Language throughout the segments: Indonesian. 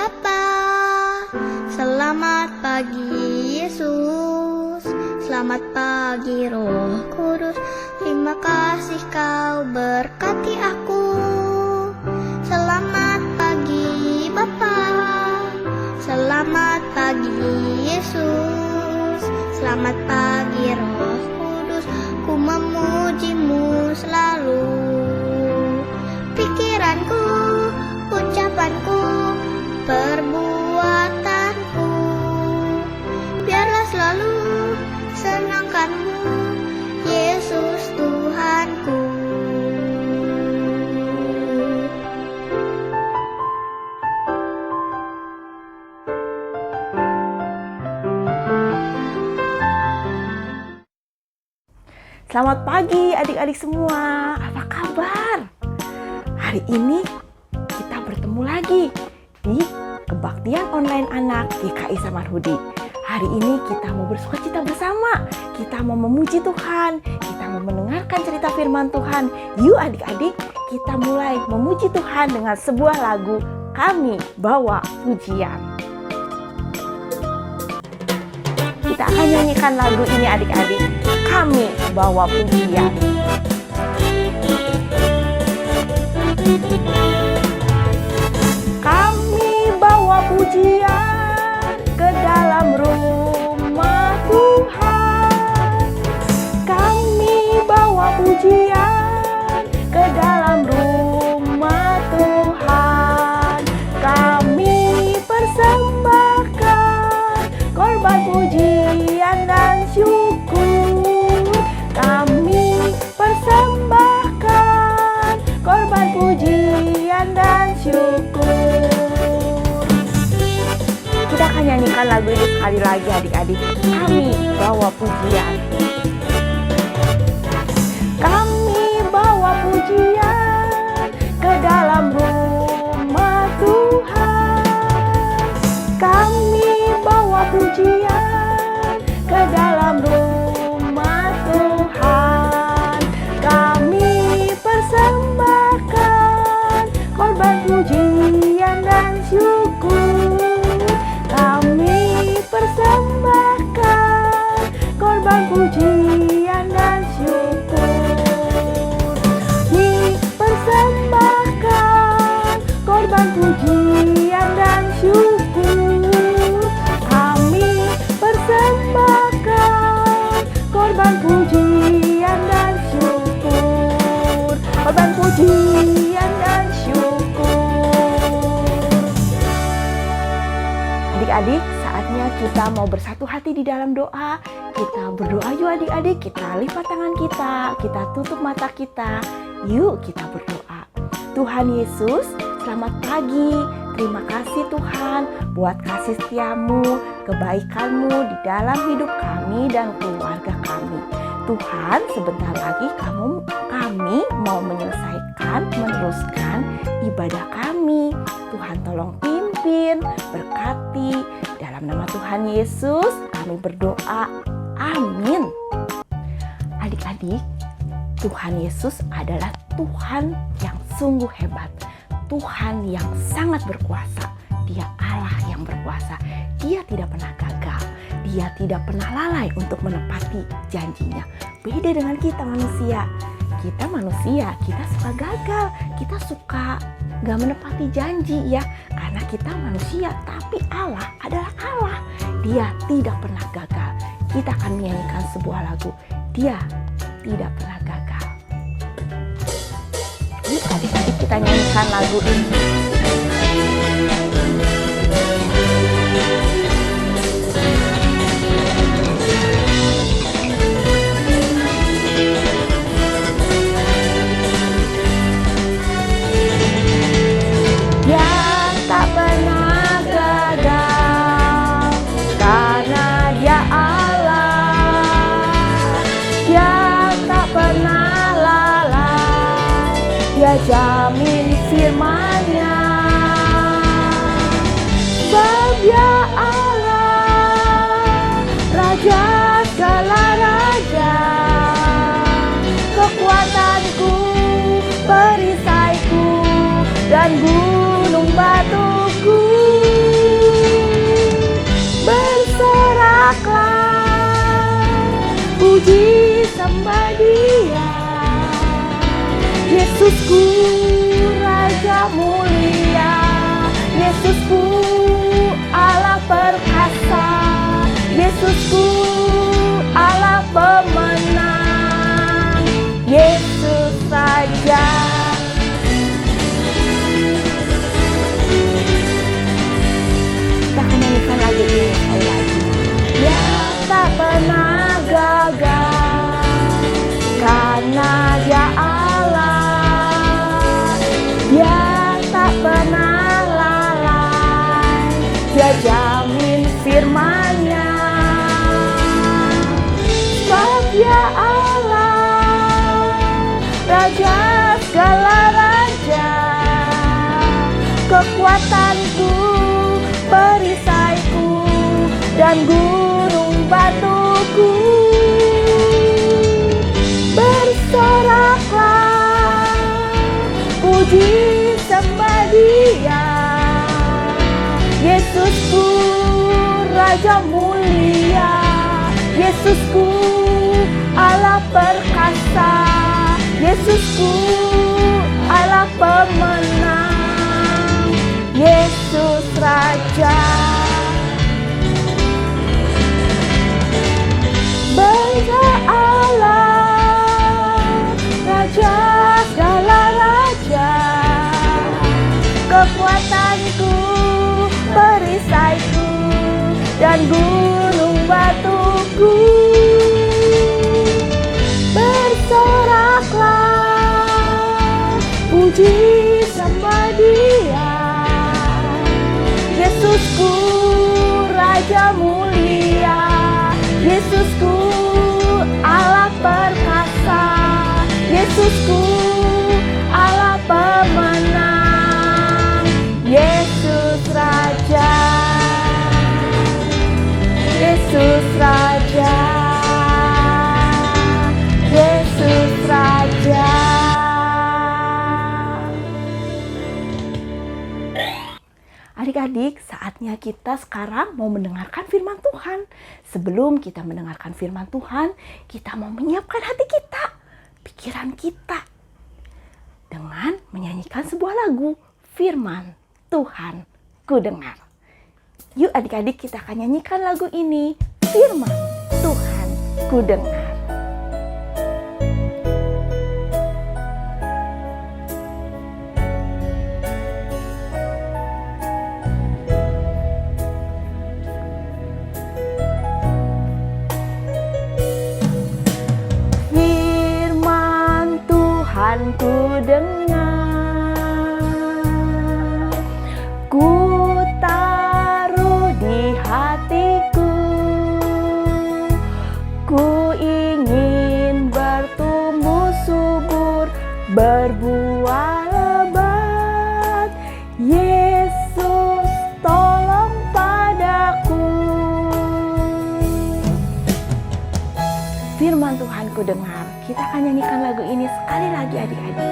Bapa. Selamat pagi Yesus, selamat pagi Roh Kudus. Terima kasih kau berkati aku. Selamat pagi Bapa, selamat pagi Yesus, selamat pagi Roh Kudus. Ku memujimu selalu. Pikiranku, ucapanku, perbuatanku, biarlah selalu senangkanmu, Yesus Tuhanku. Selamat pagi adik-adik semua, apa kabar? Hari ini kita bertemu lagi di kebaktian online anak GKI Samarhudi. Hari ini kita mau bersukacita bersama, kita mau memuji Tuhan, kita mau mendengarkan cerita firman Tuhan. Yuk adik-adik, kita mulai memuji Tuhan dengan sebuah lagu, Kami Bawa Pujian. Kita akan nyanyikan lagu ini adik-adik, Kami Bawa Pujian. Kami bawa pujian ke dalam rumah Tuhan. Kami bawa pujian ke dalam rumah Tuhan. Kami persembahkan korban pujian dan syukur. Kami persembahkan korban pujian dan syukur. Kita akan nyanyikan lagu ini sekali lagi adik-adik. Kami bawa pujian. Kami bawa pujian ke dalam rumah Tuhan. Kami bawa pujian ke dalam rumah Tuhan. Kami persembahkan korban pujian dan syukur. Kami persembahkan korban pujian dan syukur. Kami persembahkan korban pujian dan syukur. Kami persembahkan korban pujian dan syukur. Korban pujian dan syukur. Adik-adik, saatnya kita mau bersatu hati di dalam doa. Kita berdoa yuk adik-adik, kita lipat tangan kita tutup mata kita. Yuk kita berdoa. Tuhan Yesus, selamat pagi. Terima kasih Tuhan buat kasih setiamu, kebaikanmu di dalam hidup kami dan keluarga kami. Tuhan, sebentar lagi kami mau meneruskan ibadah kami. Tuhan tolong pimpin, berkati. Dalam nama Tuhan Yesus kami berdoa. Amin. Adik-adik, Tuhan Yesus adalah Tuhan yang sungguh hebat. Tuhan yang sangat berkuasa. Dia Allah yang berkuasa. Dia tidak pernah gagal. Dia tidak pernah lalai untuk menepati janjinya. Beda dengan kita manusia. Kita manusia, kita suka gagal. Kita suka gak menepati janji ya. Karena kita manusia, tapi Allah adalah Allah. Dia tidak pernah gagal. Kita akan menyanyikan sebuah lagu. Dia tidak pernah gagal. Yuk adik-adik kita nyanyikan lagu ini. Dia tak pernah gagal karena dia Allah. Dia tak pernah lalai, dia jamin firman-Nya. Sebab dia Allah, Raja segala raja, kekuatanku, perisaiku, dan gunung batuku. puji sembah Dia. Yesusku Raja mulia, Yesusku Allah perkasa, Yesusku Allah pemenang, Yesus saja. Kita akan nyanyikan lagu ini sekali lagi. Dia tak pernah gagal, karena Dia Allah. Dia tak pernah lalai, Dia jamin firman-Nya. Sebab Dia Allah, Raja segala raja, kekuatanku, perisaiku, dan gunung batuku. Bersoraklah, puji sembah Dia. Yesusku Raja mulia, Yesusku Allah perkasa, Yesusku Allah pemenang, Yesus Raja. Beza Allah, Raja segala raja, kekuatanku, perisaiku, dan gunung batuku. Bersoraklah, puji sembah Dia. Yesusku Raja mulia, Yesusku Allah perkasa, Yesusku Allah pemenang, Yesus Raja, Yesus Raja, Yesus Raja. Adik-adik, saatnya kita sekarang mau mendengarkan firman Tuhan. Sebelum kita mendengarkan firman Tuhan, kita mau menyiapkan hati kita, pikiran kita, dengan menyanyikan sebuah lagu, Firman Tuhan Ku Dengar. Yuk adik-adik, kita akan nyanyikan lagu ini, Firman Tuhan Ku Dengar. Ku dengar, ku taruh di hatiku, ku ingin bertumbuh subur, berbuah lebat. Yesus tolong padaku. Firman Tuhan ku dengar. Kita akan nyanyikan lagu ini sekali lagi adik-adik.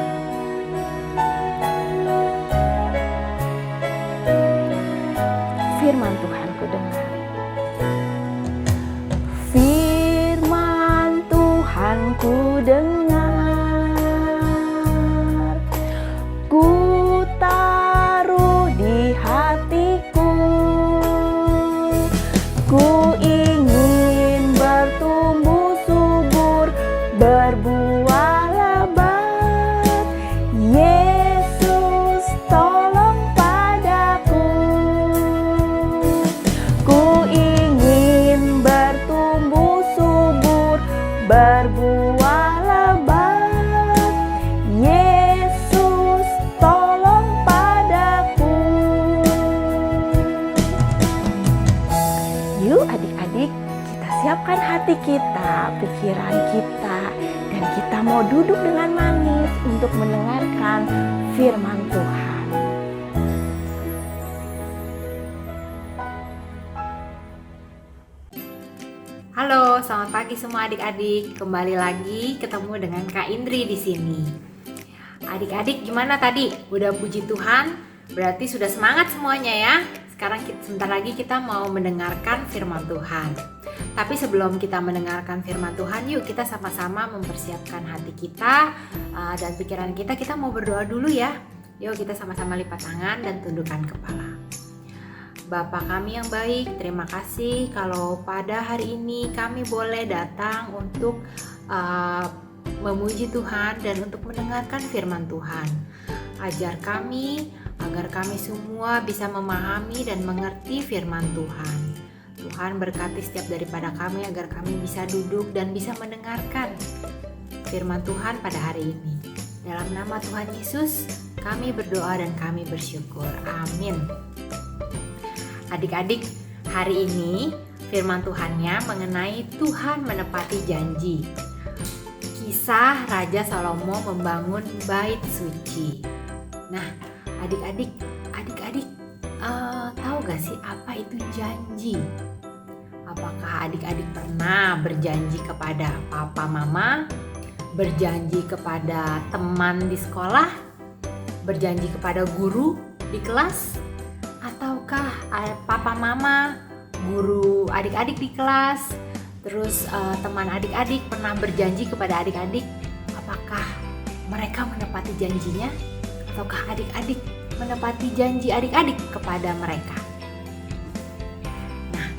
Firman Tuhan ku dengar. Firman Tuhan ku dengar, ku taruh di hatiku, ku ingin bertumbuh subur, berbuah lebat. Yesus tolong padaku, ku ingin bertumbuh subur, berbuah lebat. Yesus tolong padaku. Yuk adik-adik, kita siapkan hati kita, pikiran kita, dan kita mau duduk dengan manis untuk mendengarkan firman Tuhan. Halo, selamat pagi semua adik-adik. Kembali lagi ketemu dengan Kak Indri di sini. Adik-adik gimana tadi? Udah puji Tuhan? Berarti sudah semangat semuanya ya. Sekarang sebentar lagi kita mau mendengarkan firman Tuhan. Tapi sebelum kita mendengarkan firman Tuhan, yuk kita sama-sama mempersiapkan hati kita dan pikiran kita. Kita mau berdoa dulu ya. Yuk kita sama-sama lipat tangan dan tundukkan kepala. Bapa kami yang baik, terima kasih kalau pada hari ini kami boleh datang untuk memuji Tuhan dan untuk mendengarkan firman Tuhan. Ajar kami agar kami semua bisa memahami dan mengerti firman Tuhan. Tuhan berkati setiap daripada kami agar kami bisa duduk dan bisa mendengarkan firman Tuhan pada hari ini. Dalam nama Tuhan Yesus, kami berdoa dan kami bersyukur. Amin. Adik-adik, hari ini firman Tuhannya mengenai Tuhan menepati janji. Kisah Raja Salomo membangun bait suci. Nah, adik-adik tahu gak sih apa itu janji? Apakah adik-adik pernah berjanji kepada papa mama, berjanji kepada teman di sekolah, berjanji kepada guru di kelas, ataukah papa mama, guru adik-adik di kelas, terus teman adik-adik pernah berjanji kepada adik-adik? Apakah mereka menepati janjinya? Ataukah adik-adik menepati janji adik-adik kepada mereka? Nah,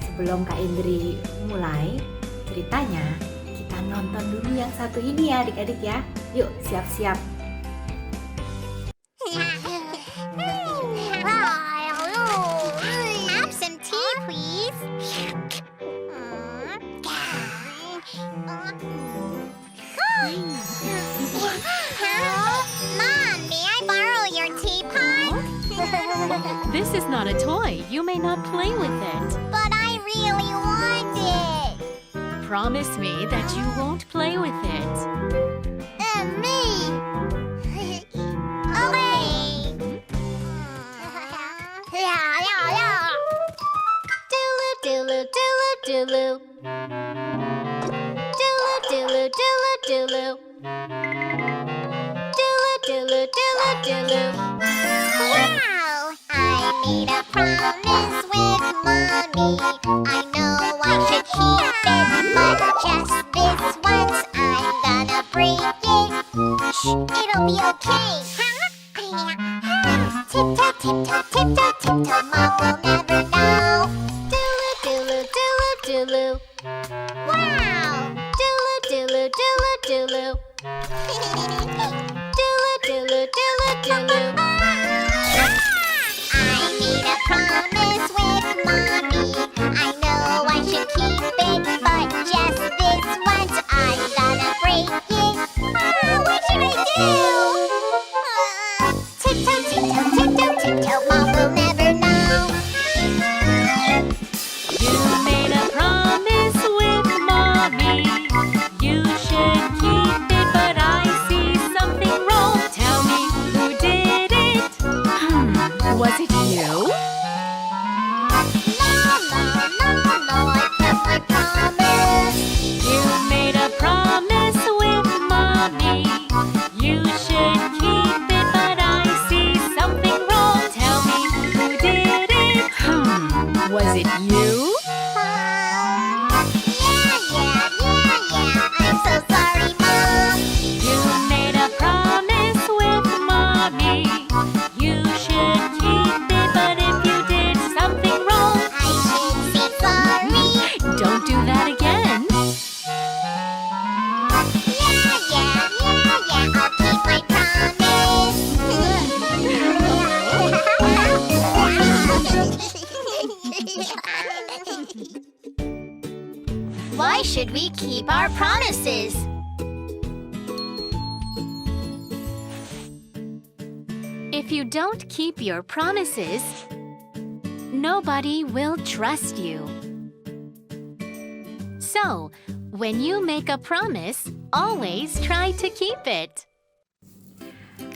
sebelum Kak Indri mulai ceritanya, kita nonton dulu yang satu ini ya adik-adik ya. Yuk siap-siap. Absentee, please. Mom, may I borrow your teapot? This is not a toy. You may not play with it. But I really want it. Promise me that you won't play with it. And me. Okay. Doodle doodle doodle. Doodle doodle doodle doodle. Doodle doodle doodle. Wow! I made a promise with Mommy. I know I should keep it, but just this once I'm gonna break it. Shh, it'll be okay. Tiptoe, tiptoe, tiptoe, tiptoe, Mom will never know. Doodle, doodle, doodle, doodle. Wow! Doodle, doodle, doodle, doodle. Doodle, doodle, doodle, doodle. I made a promise with Mommy. I know I should keep it, but just this once I'm gonna break it. What should I do? Tiptoe, tiptoe, tiptoe, tiptoe, Mom will never know. You made a promise with Mommy. You should keep it, but I see something wrong. Tell me who did it? Was it you? No, I kept my promise. You made a promise with Mommy. You should keep it, but I see something wrong. Tell me who did it? Was it you? Yeah. I'm so sorry, Mom. You made a promise with Mommy. You should keep it, but if you did something wrong, I should say sorry. don't do that again. Yeah. I'll keep my promise. Why should we keep our promises? If you don't keep your promises, nobody will trust you. So, when you make a promise, always try to keep it.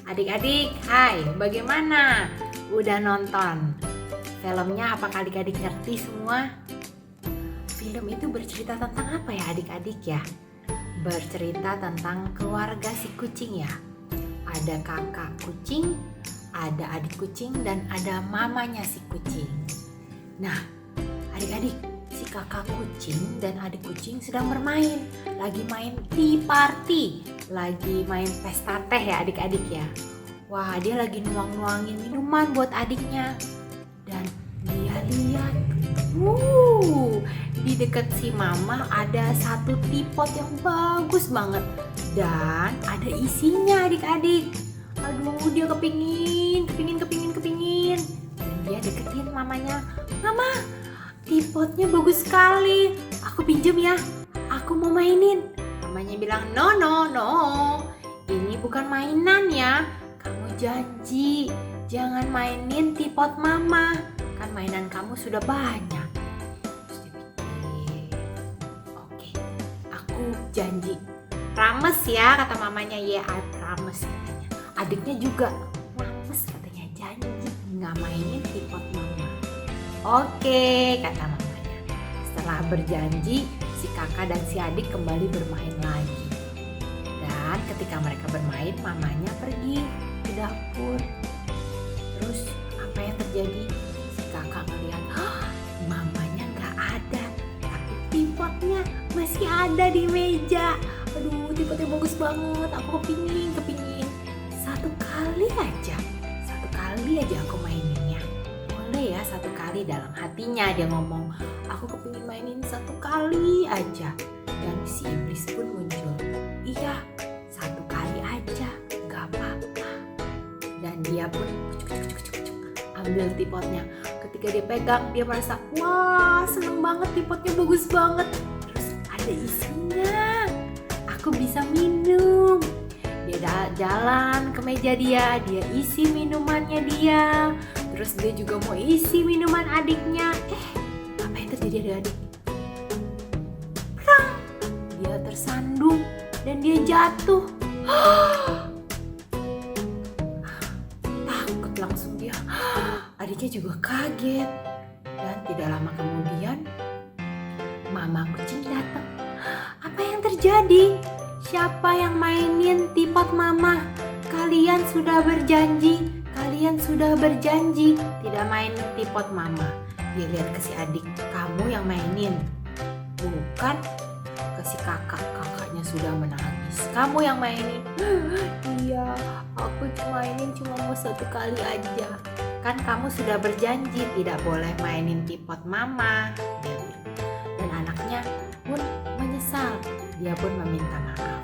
Adik-adik, hai, bagaimana? Udah nonton filmnya? Apakah adik-adik ngerti semua? Film itu bercerita tentang apa ya adik-adik ya? Bercerita tentang keluarga si kucing ya. Ada kakak kucing, ada adik kucing, dan ada mamanya si kucing. Nah, adik-adik, si kakak kucing dan adik kucing sedang bermain. Lagi main tea party, lagi main pesta teh ya adik-adik ya. Wah, dia lagi nuang-nuangin minuman buat adiknya. Dan dia lihat, di dekat si mama ada satu teapot yang bagus banget. Dan ada isinya adik-adik. Aduh, dia kepingin. Dan dia deketin mamanya. Mama, teapotnya bagus sekali. Aku pinjem ya. Aku mau mainin. Mamanya bilang, no. Ini bukan mainan ya. Kamu janji jangan mainin teapot mama. Kan mainan kamu sudah banyak. Terus dia pikir, oke, aku janji. Promise ya, kata mamanya. Ya, I promise katanya. Adiknya juga promise katanya, janji nggak mainin teapot mama. Oke, kata mamanya. Setelah berjanji, si kakak dan si adik kembali bermain lagi. Dan ketika mereka bermain, mamanya pergi ke dapur. Terus apa yang terjadi? Si kakak melihat, mamanya nggak ada, tapi teapotnya masih ada di meja. Aduh, teapotnya bagus banget. Aku kepingin. Satu kali aja aku maininnya. Boleh ya, satu kali. Dalam hatinya dia ngomong, aku kepingin mainin satu kali aja. Dan si iblis pun muncul. Iya, satu kali aja, gak apa-apa. Dan dia pun ambil teapotnya. Ketika dia pegang, dia merasa, wah, seneng banget, teapotnya bagus banget. Terus ada isinya, aku bisa minum. Dia jalan ke meja dia isi minumannya dia. Terus dia juga mau isi minuman adiknya. Apa yang terjadi adik-adik? Prang! Dia tersandung dan dia jatuh. Takut langsung dia. Adiknya juga kaget. Dan tidak lama kemudian mama kucing datang. Apa yang terjadi? Siapa yang mainin teapot mama? Kalian sudah berjanji tidak main teapot mama. Dia lihat ke si adik, kamu yang mainin, bukan ke si kakaknya sudah menangis. Kamu yang mainin. Iya, aku mainin cuma mau satu kali aja. Kan kamu sudah berjanji tidak boleh mainin teapot mama. Dia bilang. Dan anaknya pun menyesal. Dia pun meminta maaf.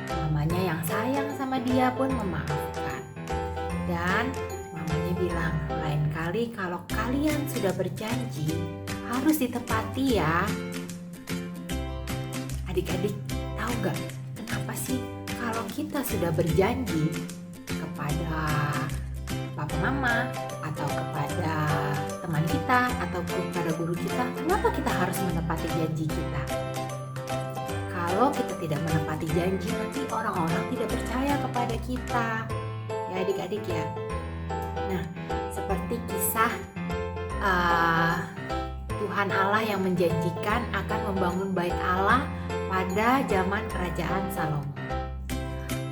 Mamanya yang sayang sama dia pun memaafkan. Dan mamanya bilang, lain kali kalau kalian sudah berjanji harus ditepati ya. Adik-adik tahu gak kenapa sih kalau kita sudah berjanji kepada papa mama atau kepada teman kita atau kepada guru kita, kenapa kita harus menepati janji kita? Kalau kita tidak menepati janji, nanti orang-orang tidak percaya kepada kita. Ya adik-adik ya. Nah, seperti kisah Tuhan Allah yang menjanjikan akan membangun bait Allah pada zaman kerajaan Salomo.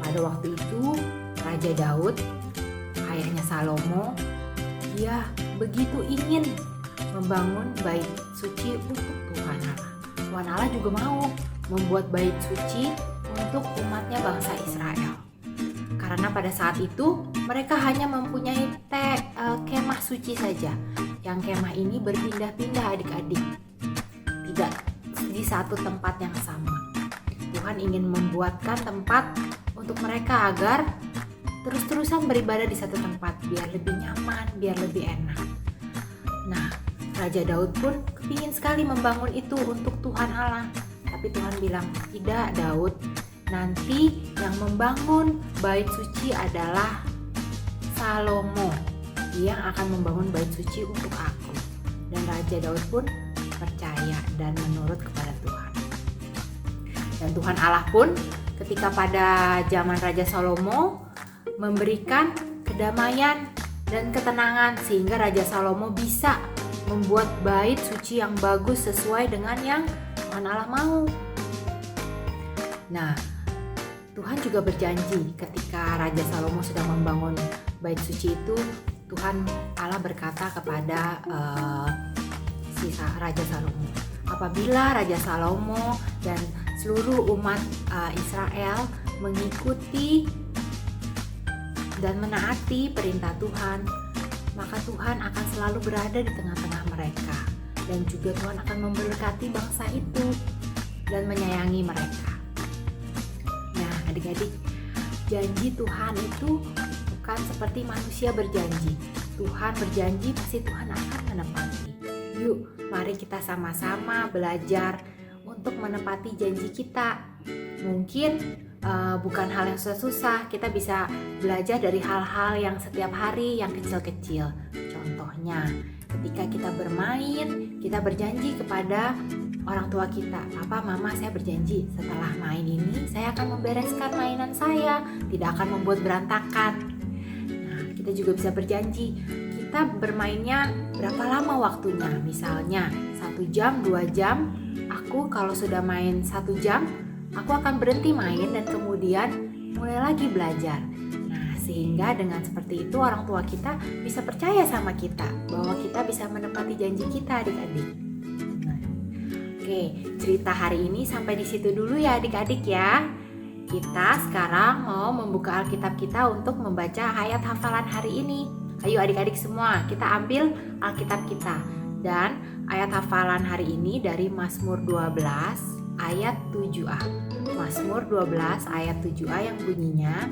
Pada waktu itu, Raja Daud, ayahnya Salomo, dia begitu ingin membangun bait suci untuk Tuhan Allah. Tuhan Allah juga mau membuat bait suci untuk umatnya bangsa Israel. Karena pada saat itu mereka hanya mempunyai kemah suci saja. Yang kemah ini berpindah-pindah adik-adik. Tidak di satu tempat yang sama. Tuhan ingin membuatkan tempat untuk mereka agar terus-terusan beribadah di satu tempat biar lebih nyaman, biar lebih enak. Nah, Raja Daud pun kepingin sekali membangun itu untuk Tuhan Allah. Tapi Tuhan bilang, tidak Daud, nanti yang membangun bait suci adalah Salomo. Dia yang akan membangun bait suci untuk aku. Dan Raja Daud pun percaya dan menurut kepada Tuhan. Dan Tuhan Allah pun ketika pada zaman Raja Salomo memberikan kedamaian dan ketenangan sehingga Raja Salomo bisa membuat bait suci yang bagus sesuai dengan yang Tuhan Allah mau. Nah, Tuhan juga berjanji ketika Raja Salomo sedang membangun bait suci itu, Tuhan Allah berkata kepada si Raja Salomo, apa apabila Raja Salomo dan seluruh umat Israel mengikuti dan menaati perintah Tuhan, maka Tuhan akan selalu berada di tengah-tengah mereka, dan juga Tuhan akan memberkati bangsa itu dan menyayangi mereka. Nah, adik-adik, janji Tuhan itu bukan seperti manusia berjanji. Tuhan berjanji, pasti Tuhan akan menepati. Yuk, mari kita sama-sama belajar untuk menepati janji kita. Mungkin bukan hal yang susah-susah, kita bisa belajar dari hal-hal yang setiap hari yang kecil-kecil. Contohnya, ketika kita bermain, kita berjanji kepada orang tua kita, "Papa, Mama, saya berjanji setelah main ini saya akan membereskan mainan saya, tidak akan membuat berantakan." Nah, kita juga bisa berjanji, kita bermainnya berapa lama waktunya. Misalnya 1 jam, 2 jam. Aku kalau sudah main 1 jam, aku akan berhenti main dan kemudian mulai lagi belajar. Nah, sehingga dengan seperti itu orang tua kita bisa percaya sama kita bahwa kita bisa menepati janji kita, adik-adik. Nah, oke, cerita hari ini sampai di situ dulu ya adik-adik ya. Kita sekarang mau membuka Alkitab kita untuk membaca ayat hafalan hari ini. Ayo adik-adik semua, kita ambil Alkitab kita. Dan ayat hafalan hari ini dari Mazmur 12 ayat 7a. Mazmur 12 ayat 7a yang bunyinya,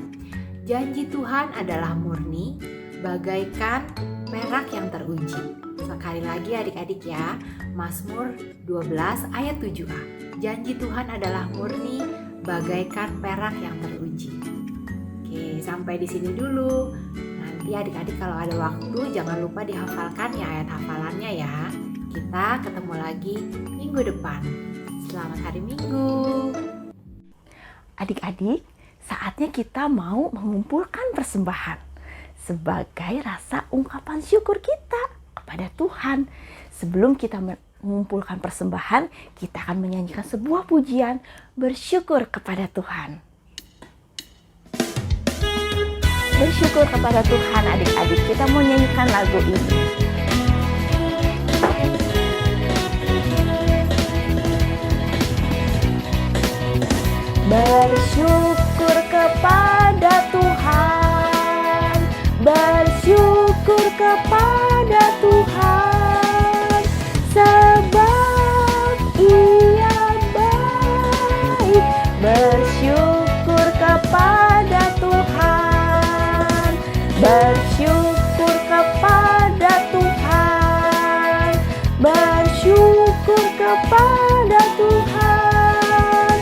"Janji Tuhan adalah murni, bagaikan perak yang teruji." Sekali lagi adik-adik ya, Mazmur 12 ayat 7a. Janji Tuhan adalah murni, bagaikan perak yang teruji. Oke, sampai di sini dulu. Nanti adik-adik kalau ada waktu jangan lupa dihafalkan ya ayat hafalannya ya. Kita ketemu lagi minggu depan. Selamat hari Minggu. Adik-adik, saatnya kita mau mengumpulkan persembahan sebagai rasa ungkapan syukur kita kepada Tuhan. Sebelum kita mengumpulkan persembahan, kita akan menyanyikan sebuah pujian bersyukur kepada Tuhan. Bersyukur kepada Tuhan adik-adik, kita mau nyanyikan lagu ini. Bersyukur kepada Tuhan, bersyukur kepada Tuhan, sebab Ia baik. Bersyukur kepada Tuhan, bersyukur kepada Tuhan, bersyukur kepada Tuhan,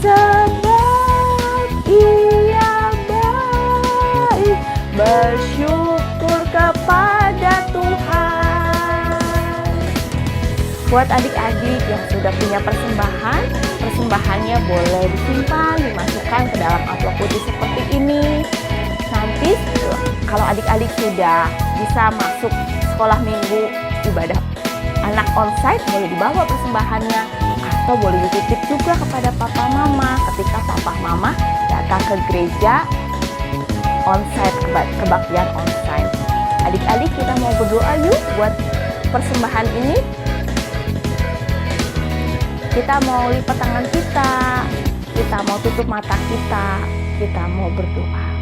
sebab Ia baik. Bersyukur kepada Tuhan. Buat adik-adik yang sudah punya persembahan, persembahannya boleh disimpan, dimasukkan ke dalam amplop putih seperti ini. Nanti kalau adik-adik sudah bisa masuk sekolah minggu ibadah anak onsite, boleh dibawa persembahannya, atau boleh dititip juga kepada papa mama ketika papa mama datang ke gereja onsite, kebaktian onsite. Adik-adik, kita mau berdoa yuk buat persembahan ini. Kita mau lipat tangan kita mau tutup mata kita mau berdoa.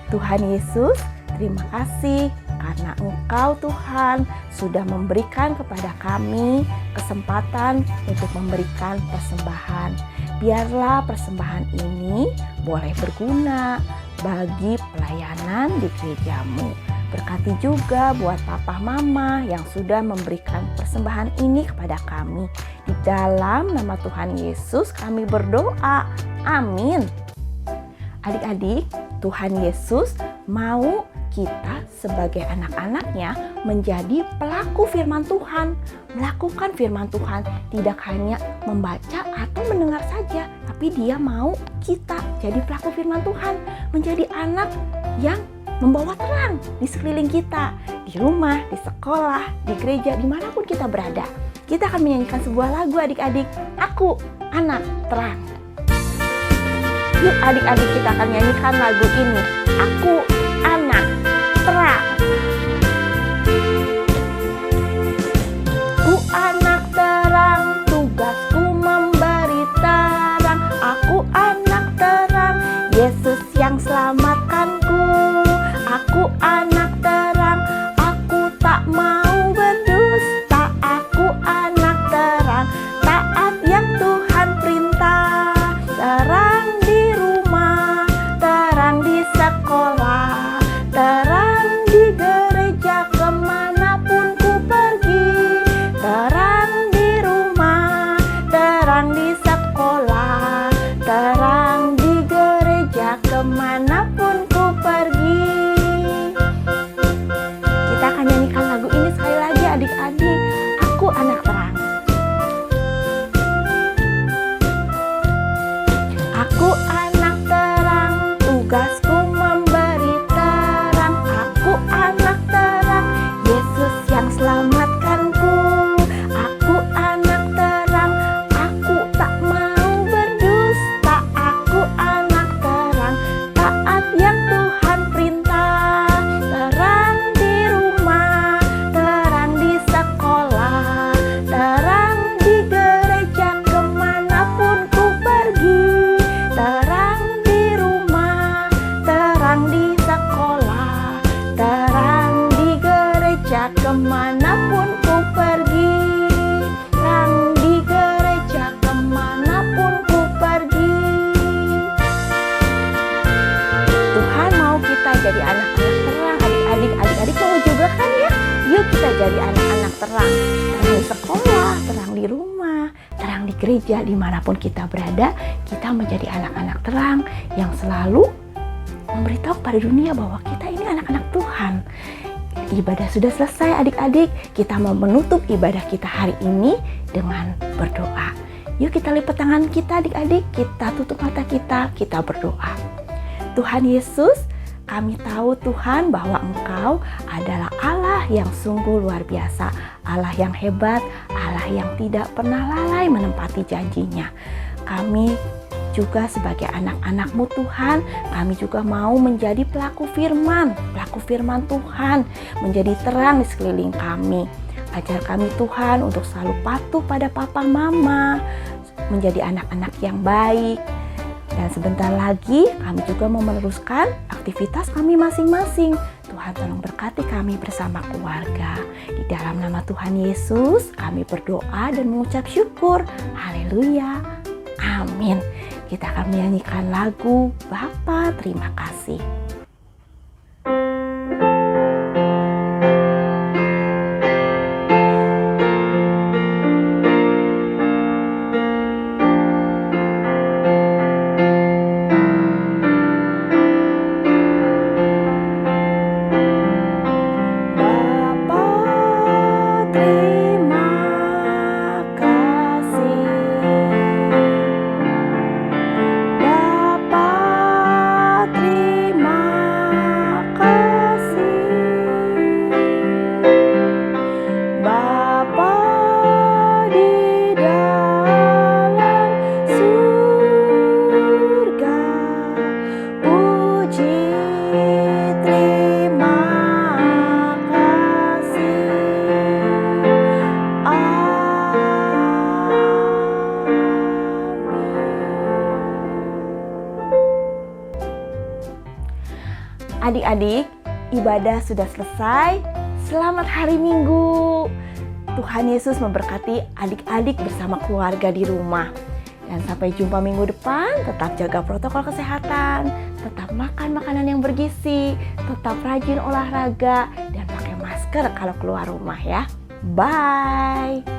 Tuhan Yesus, terima kasih karena Engkau Tuhan sudah memberikan kepada kami kesempatan untuk memberikan persembahan. Biarlah persembahan ini boleh berguna bagi pelayanan di gerejamu. Berkati juga buat papa mama yang sudah memberikan persembahan ini kepada kami. Di dalam nama Tuhan Yesus kami berdoa. Amin. Adik-adik, Tuhan Yesus mau kita sebagai anak-anaknya menjadi pelaku firman Tuhan. Melakukan firman Tuhan, tidak hanya membaca atau mendengar saja, tapi Dia mau kita jadi pelaku firman Tuhan, menjadi anak yang membawa terang di sekeliling kita, di rumah, di sekolah, di gereja, dimanapun kita berada. Kita akan menyanyikan sebuah lagu adik-adik, Aku Anak Terang. Yuk adik-adik, kita akan nyanyikan lagu ini, Aku Anak Terang. Ku anak terang. terang di gereja. Dimanapun kita berada, kita menjadi anak-anak terang yang selalu memberitahu kepada dunia bahwa kita ini anak-anak Tuhan. Ibadah sudah selesai adik-adik. Kita mau menutup ibadah kita hari ini dengan berdoa. Yuk kita lipat tangan kita adik-adik, kita tutup mata kita berdoa. Tuhan Yesus, kami tahu Tuhan bahwa Engkau adalah Allah yang sungguh luar biasa, Allah yang hebat, Allah yang tidak pernah lalai menempati janjinya. Kami juga sebagai anak-anak-Mu Tuhan, kami juga mau menjadi pelaku firman Tuhan, menjadi terang di sekeliling kami. Ajar kami Tuhan untuk selalu patuh pada papa mama, menjadi anak-anak yang baik. Dan sebentar lagi kami juga mau meneruskan aktivitas kami masing-masing. Tuhan tolong berkati kami bersama keluarga. Di dalam nama Tuhan Yesus kami berdoa dan mengucap syukur. Haleluya. Amin. Kita akan menyanyikan lagu Bapa Terima Kasih. Adik-adik, ibadah sudah selesai. Selamat hari Minggu. Tuhan Yesus memberkati adik-adik bersama keluarga di rumah. Dan sampai jumpa minggu depan, tetap jaga protokol kesehatan, tetap makan makanan yang bergizi, tetap rajin olahraga, dan pakai masker kalau keluar rumah ya. Bye.